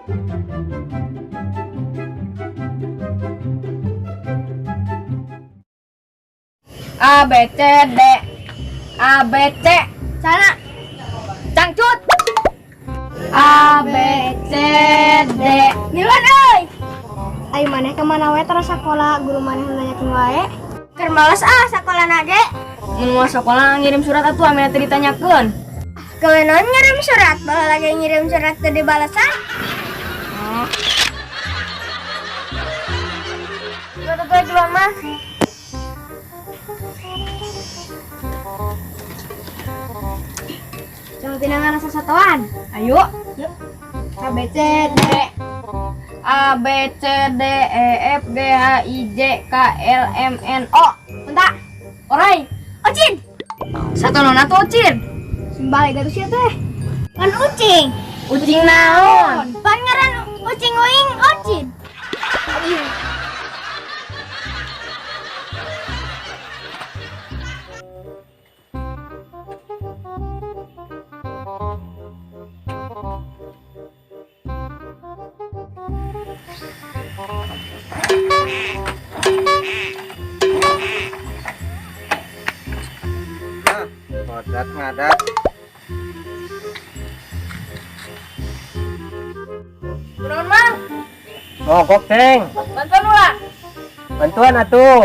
A B C D A B C sana cangcut A B C D Miluan euy. Ayo maneh kemana wae terus sekolah guru maneh nanyakeun wae. Keur males sakola nage. mun sekolah ngirim surat atuh ame teh ditanyakeun. Gawe naon ngirim surat? Baheula lagi ngirim surat teu dibalesan. Gua dua mah. Jangan tinangan rasa satuan. Ayo Yuk. A B C D A B C D E F G H I J K L M N O. Bentar. Orai, Ocin. satu nona tuh Ocin. Balik gatuh sia teh. Kan ucing. Ucing naon? Pan ngaran ucing uing Ocin. Ngadat ngadat. Naon mang? Mogok ceng. Bantuan ulah. Bantuan atuh.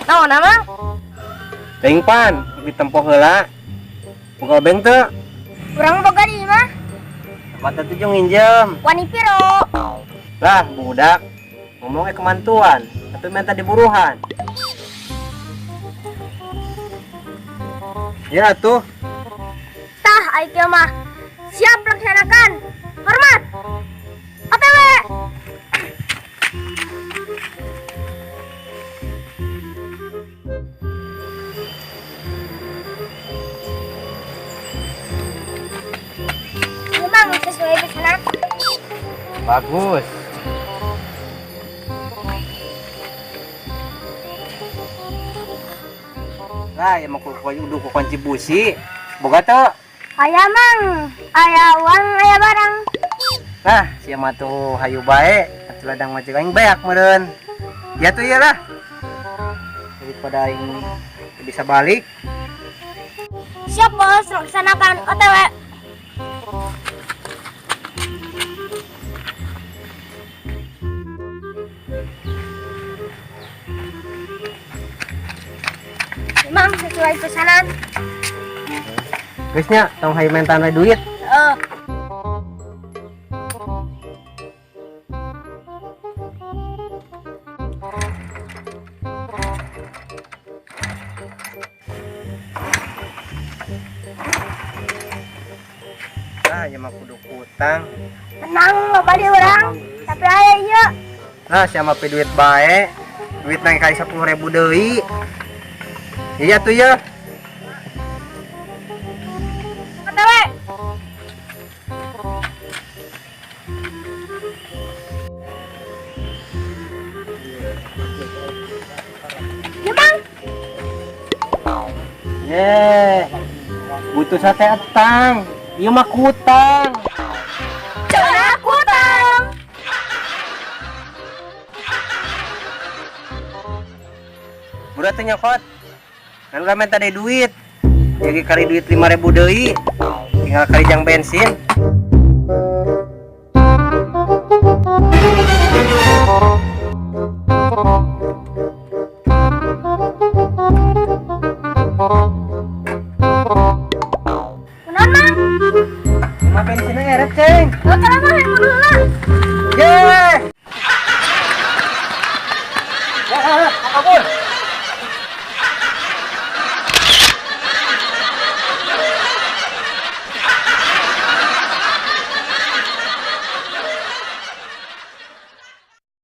Naon mang? Teuing pan ditempoh heula. Boga beng teu? Kurang boga di mah. Mata tuh nginjem. Wani piro. Lah budak. Ngomongnya kemantuan. Tapi minta diburuhan. Ya tuh. Tah aing mah siap laksanakan. Hormat. OTW. Memang sesuai pesanan. Bagus. Lah ya mau udah ku kunci busi. Boga teu? Aya mang, aya uang, aya barang. Nah, sia mah tuh hayu bae, atuh ladang macam aing beak meureun. Ya tuh ya lah. Daripada aing bisa balik. Siap bos, laksanakan OTW. Memang sesuai pesanan. Geus nya, tong hayu mentan we duit. Ah, ya mah kudu utang. Tenang, loba di urang. Tapi aya ieu. Nah, sia mah duit bae. Duit nang kali 10.000 deui. Iya tuh ya. OTW. Ya bang. Ye. Butuh sate etang. Ieu mah kutang. Cara aku tang. Budak teh nyokot. Kan udah minta deh duit. Jadi kali duit 5.000 deui. Tinggal kali jang bensin. Kunaon mang? Mah bensinnya eret, Ceng. Lo kenapa yang dulu lah?